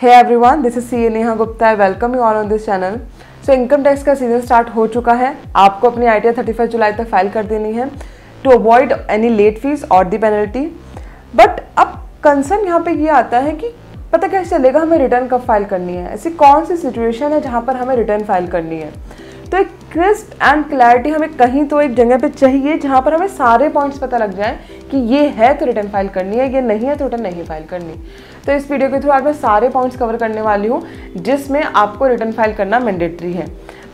Hey everyone, this is CA Neha Gupta. I welcome you all on this channel. So income tax का season start हो चुका है। आपको अपनी ITR 31 जुलाई तक फाइल कर देनी है to avoid any late fees और दी पेनल्टी। बट अब कंसर्न यहाँ पे ये आता है कि पता कैसे चलेगा हमें रिटर्न कब फाइल करनी है। ऐसी कौन सी सिचुएशन है जहाँ पर हमें रिटर्न फाइल करनी है। तो एक क्रिस्प एंड क्लैरिटी हमें कहीं तो एक जगह पे चाहिए जहाँ पर हमें सारे पॉइंट्स पता लग जाए कि ये है तो रिटर्न फाइल करनी है, ये नहीं है तो रिटर्न नहीं फाइल करनी। तो इस वीडियो के थ्रू आज मैं सारे पॉइंट्स कवर करने वाली हूँ जिसमें आपको रिटर्न फाइल करना मैंडेटरी है।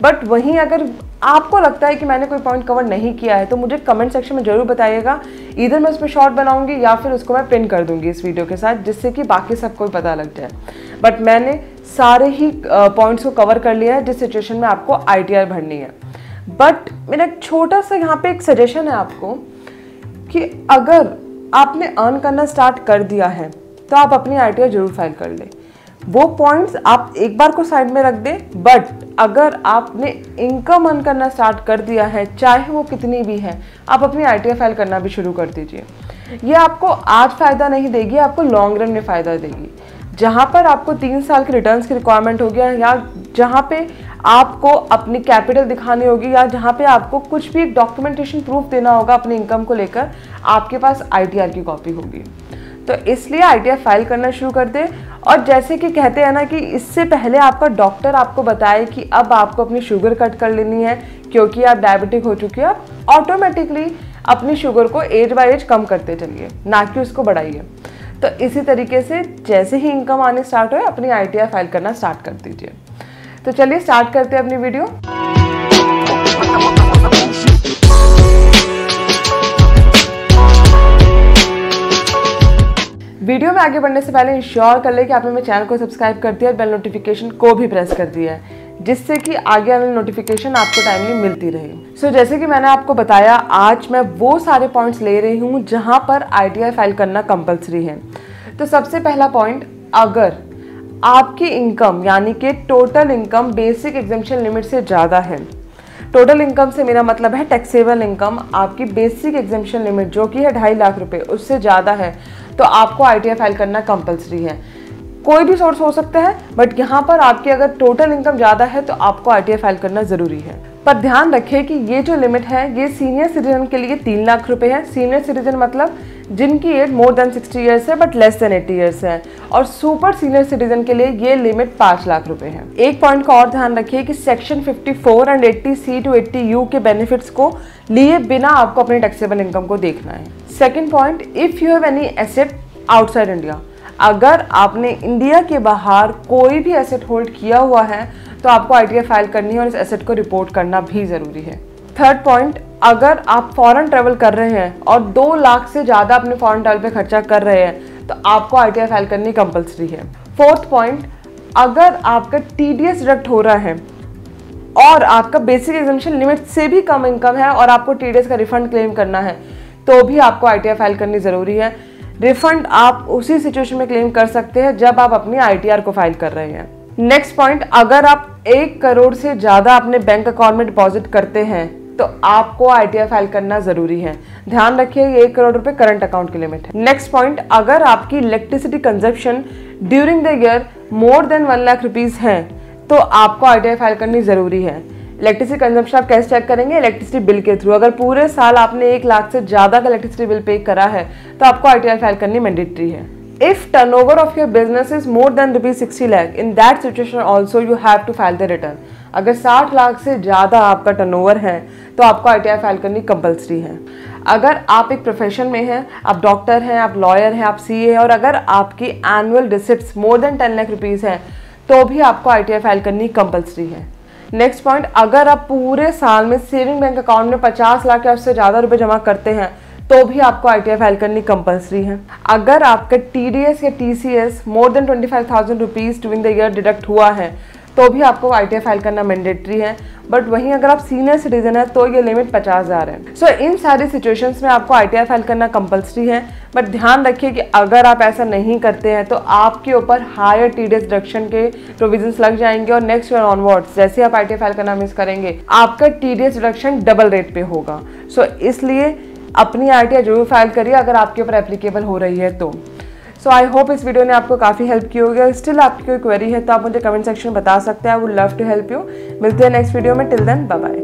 बट वहीं अगर आपको लगता है कि मैंने कोई पॉइंट कवर नहीं किया है तो मुझे कमेंट सेक्शन में ज़रूर बताइएगा। इधर मैं उस पर शॉर्ट बनाऊंगी या फिर उसको मैं पिन कर दूंगी इस वीडियो के साथ, जिससे कि बाकी सबको पता लग जाए। बट मैंने सारे ही पॉइंट्स को कवर कर लिया है जिस सिचुएशन में आपको ITR भरनी है। बट मेरा एक छोटा सा यहाँ पे एक सजेशन है आपको कि अगर आपने अर्न करना स्टार्ट कर दिया है तो आप अपनी ITR जरूर फाइल कर लें। वो पॉइंट्स आप एक बार को साइड में रख दें। बट अगर आपने इनकम अर्न करना स्टार्ट कर दिया है, चाहे वो कितनी भी है, आप अपनी ITR फाइल करना भी शुरू कर दीजिए। ये आपको आज फ़ायदा नहीं देगी, आपको लॉन्ग रन में फ़ायदा देगी। जहाँ पर आपको 3 साल के रिटर्न्स की रिक्वायरमेंट होगी या जहाँ पे आपको अपनी कैपिटल दिखानी होगी या जहाँ पे आपको कुछ भी एक डॉक्यूमेंटेशन प्रूफ देना होगा अपनी इनकम को लेकर, आपके पास ITR की कॉपी होगी। तो इसलिए ITR फाइल करना शुरू कर दे। और जैसे कि कहते हैं ना कि इससे पहले आपका डॉक्टर आपको बताए कि अब आपको अपनी शुगर कट कर लेनी है क्योंकि आप डायबिटिक हो चुकी है, आप ऑटोमेटिकली अपनी शुगर को एज बाय एज कम करते चलिए, ना कि उसको बढ़ाइए। तो इसी तरीके से जैसे ही इनकम आने स्टार्ट हो अपनी ITR फाइल करना स्टार्ट कर दीजिए। तो चलिए स्टार्ट करते हैं अपनी वीडियो। वीडियो में आगे बढ़ने से पहले इंश्योर कर ले कि आपने मेरे चैनल को सब्सक्राइब कर दिया और बेल नोटिफिकेशन को भी प्रेस कर दिया है, जिससे कि आगे आने वाली नोटिफिकेशन आपको टाइमली मिलती रहे। सो जैसे कि मैंने आपको बताया, आज मैं वो सारे पॉइंट्स ले रही हूँ जहाँ पर ITR फाइल करना कंपलसरी है। तो सबसे पहला पॉइंट, अगर आपकी इनकम यानी कि total income basic exemption limit से ज़्यादा है। टोटल इनकम से मेरा मतलब है टैक्सेबल इनकम आपकी बेसिक एग्जेम्पशन लिमिट जो कि है 2.5 लाख रुपए, उससे ज़्यादा है तो आपको ITR फाइल करना कंपलसरी है। कोई भी सोर्स हो सकता है, बट यहाँ पर आपकी अगर टोटल इनकम ज़्यादा है तो आपको ITR फाइल करना ज़रूरी है। पर ध्यान रखें कि ये जो लिमिट है ये सीनियर सिटीजन के लिए 3 लाख रुपए है। सीनियर सिटीजन मतलब जिनकी एज मोर देन 60 ईयर्स है बट लेस देन 80 ईयर्स है। और सुपर सीनियर सिटीजन के लिए ये लिमिट 5 लाख रुपए है। एक पॉइंट का और ध्यान रखिए कि section 54 and 80C to 80U के बेनिफिट्स को लिए बिना आपको अपने टैक्सेबल इनकम को देखना है। Second point, if you have any asset outside India, अगर आपने इंडिया के बाहर कोई भी एसेट होल्ड किया हुआ है तो आपको ITR फाइल करनी है और इस एसेट को रिपोर्ट करना भी ज़रूरी है। थर्ड पॉइंट, अगर आप फॉरेन ट्रैवल कर रहे हैं और 2 लाख से ज़्यादा अपने फॉरेन ट्रैवल पे खर्चा कर रहे हैं तो आपको ITR फाइल करनी कंपलसरी है। फोर्थ पॉइंट, अगर आपका TDS डिडक्ट हो रहा है और आपका बेसिक एग्जेम्पशन लिमिट से भी कम इनकम है और आपको TDS का रिफंड क्लेम करना है तो भी आपको ITR फाइल करनी ज़रूरी है। रिफंड आप उसी सिचुएशन में क्लेम कर सकते हैं जब आप अपनी ITR को फाइल कर रहे हैं। नेक्स्ट पॉइंट, अगर आप 1 करोड़ से ज़्यादा अपने बैंक अकाउंट में डिपॉजिट करते हैं तो आपको ITR फाइल करना ज़रूरी है। ध्यान रखिए ये 1 करोड़ रुपए करंट अकाउंट की लिमिट है। नेक्स्ट पॉइंट, अगर आपकी electricity consumption during the year more than 1 lakh rupees है तो आपको ITR फाइल करनी ज़रूरी है। इलेक्ट्रिसिटी कंजप्शन आप कैसे चेक करेंगे? इलेक्ट्रिसिटी बिल के थ्रू। अगर पूरे साल आपने 1 लाख से ज़्यादा का इलेक्ट्रिसिटी बिल पे करा है तो आपको ITR फाइल करनी मैंडेटरी है। If turnover of your business is more than ₹60 lakh, in that situation also you have to file the return. अगर 60 लाख से ज़्यादा आपका टर्नओवर है तो आपको ITR फाइल करनी कंपलसरी है। अगर आप एक प्रोफेशन में हैं, आप डॉक्टर हैं, आप लॉयर हैं, आप CA हैं और अगर आपकी annual receipts more than 10 lakh rupees हैं तो भी आपको ITR फाइल करनी कंपलसरी है। नेक्स्ट पॉइंट, अगर आप पूरे साल में सेविंग बैंक अकाउंट में 50 लाख या उससे ज़्यादा रुपए जमा करते हैं तो भी आपको ITR फाइल करनी कंपलसरी है। अगर आपका TDS या TCS more than 25,000 rupees during the year deduct हुआ है तो भी आपको ITR फाइल करना मैंडेटरी है। बट वहीं अगर आप सीनियर सिटीजन है तो ये लिमिट 50,000 है। सो इन सारी सिचुएशंस में आपको ITR फाइल करना कंपलसरी है। बट ध्यान रखिए कि अगर आप ऐसा नहीं करते हैं तो आपके ऊपर हायर TDS डिडक्शन के प्रोविजंस लग जाएंगे और नेक्स्ट ईयर ऑनवर्ड्स जैसे आप ITR फाइल करना मिस करेंगे आपका TDS डिडक्शन डबल रेट पे होगा। सो इसलिए अपनी ITR जरूर फाइल करिए अगर आपके ऊपर एप्लीकेबल हो रही है तो। सो आई होप इस वीडियो ने आपको काफ़ी हेल्प की होगी। स्टिल आपकी कोई क्वेरी है तो आप मुझे कमेंट सेक्शन में बता सकते हैं। I would love to help you. मिलते हैं नेक्स्ट वीडियो में। Till then bye bye.